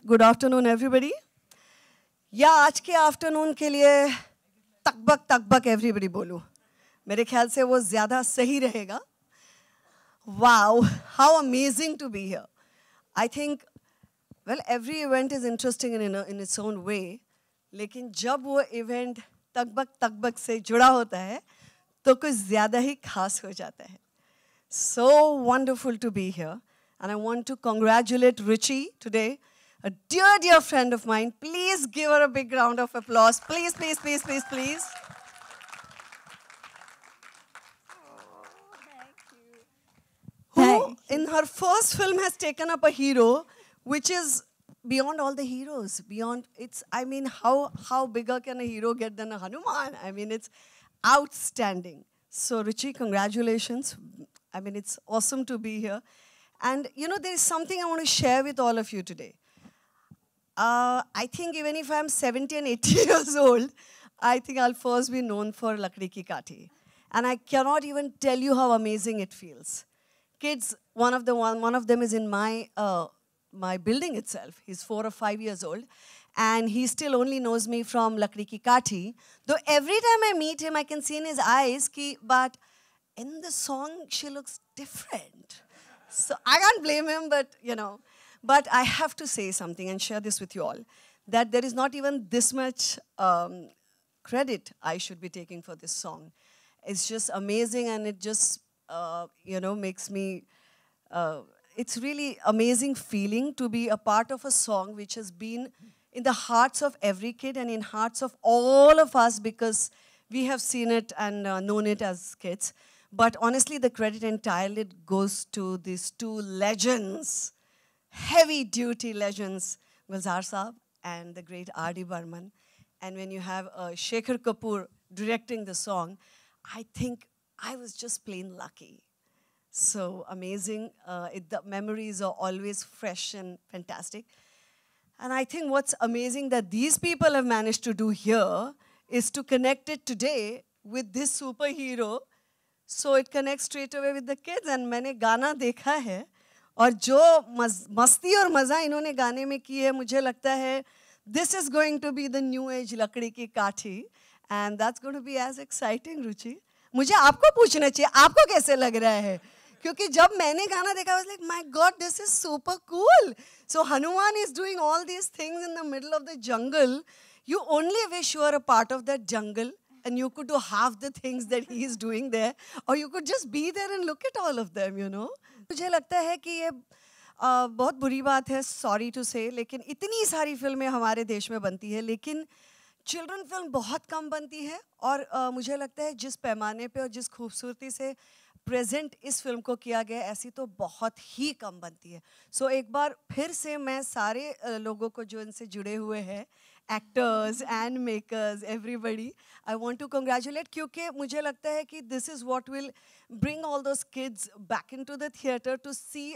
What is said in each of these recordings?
Good afternoon everybody. या आज के आफ्टरनून के लिए तकबक एवरीबडी बोलूं, मेरे ख्याल से वो ज़्यादा सही रहेगा। Wow, how amazing to be here. I think well every event is interesting in its own way, लेकिन जब वो इवेंट तकबक से जुड़ा होता है तो कुछ ज़्यादा ही खास हो जाता है। So wonderful to be here, and I want to congratulate Ruchi today, a dear friend of mine. Please give her a big round of applause. Please, please, please, please, please. Who in her first film has taken up a hero, which is beyond all the heroes, beyond it's, I mean, how bigger can a hero get than a Hanuman? I mean, it's outstanding. So Ruchi, congratulations. I mean, it's awesome to be here. And, you know, there is something I want to share with all of you today. I think even if I'm 70 and 80 years old, I think I'll first be known for Lakdi Ki Kathi. And I cannot even tell you how amazing it feels. Kids, one of them is in my building itself. He's 4 or 5 years old. And he still only knows me from Lakdi Ki Kathi. Though every time I meet him, I can see in his eyes, but in the song, she looks different. So I can't blame him, but, you know. But I have to say something and share this with you all, that there is not even this much credit I should be taking for this song. It's just amazing, and it just, you know, makes me, it's really amazing feeling to be a part of a song which has been in the hearts of every kid and in hearts of all of us, because we have seen it and known it as kids. But honestly, the credit entirely goes to these two legends, heavy-duty legends, Gulzar Saab and the great R.D. Burman. And when you have Shekhar Kapoor directing the song, I think I was just plain lucky. So amazing. The memories are always fresh and fantastic. And I think what's amazing that these people have managed to do here is to connect it today with this superhero. So it connects straight away with the kids. And मैंने गाना देखा है, और जो मस्ती और मज़ा इन्होंने गाने में की है, मुझे लगता है this is going to be the new age लकड़ी की काठी, and that's going to be as exciting, रुचि. मुझे आपको पूछना चाहिए, आपको कैसे लग रहा है? क्योंकि जब मैंने गाना देखा, I was like, my God, this is super cool. So Hanuman is doing all these things in the middle of the jungle. You only wish you were a part of that jungle, and you could do half the things that he is doing there, or you could just be there and look at all of them, you know. मुझे लगता है कि ये बहुत बुरी बात है, sorry to से, लेकिन इतनी सारी फिल्में हमारे देश में बनती है, लेकिन चिल्ड्रन फिल्म बहुत कम बनती है, और मुझे लगता है जिस पैमाने पे और जिस खूबसूरती से प्रेजेंट इस फिल्म को किया गया, ऐसी तो बहुत ही कम बनती है. सो एक बार फिर से मैं सारे लोगों को जो इनसे जुड़े हुए हैं, actors and makers, everybody, I want to congratulate, क्योंकि मुझे लगता है कि this is what will bring all those kids back into the theater to see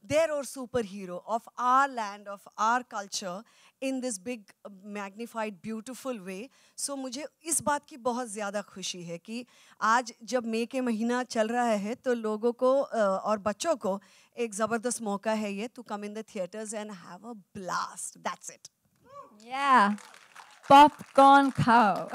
their or superhero of our land, of our culture in this big, magnified, beautiful way. So मुझे इस बात की बहुत ज़्यादा खुशी है कि आज जब मई के महीना चल रहा है, तो लोगों को और बच्चों को एक ज़बरदस्त मौका है ये to come in the theaters and have a blast. That's it. Yeah, popcorn cow.